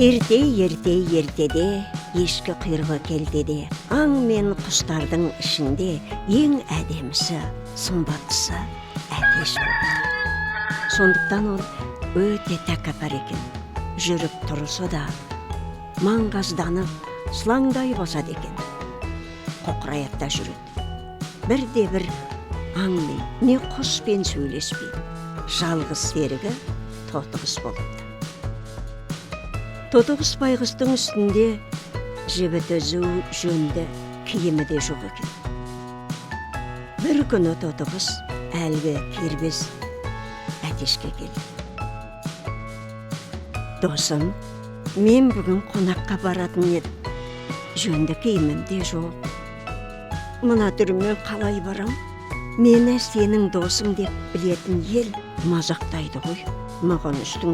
Ертеде ешкі құйрығы келдеде, аң мен құстардың ішінде ең әдемісі, сымбаттысы әтеш болды. Сондықтан ол өте тәкаппар екен. Жүріп тұрысы да маңғазданып, сылаңдай басады екен. Қоқыраяқта жүреді. Бірде-бір аңмен, не құспен сөйлеспей, жалғыз серігі Тотықұс болыпты. Тотықұс байғұстың үстінде жібі түзу жөнді киімі де жоқ екен. Бір күні Тотықұс әлгі кербез әтешке келді. Досым, мен бүгін қонаққа баратын едім. Жөнді киімім де жоқ. Мына түріммен қалай барам? Мені сенің досың деп білетін ел мазақтайды ғой. Маған үстіңде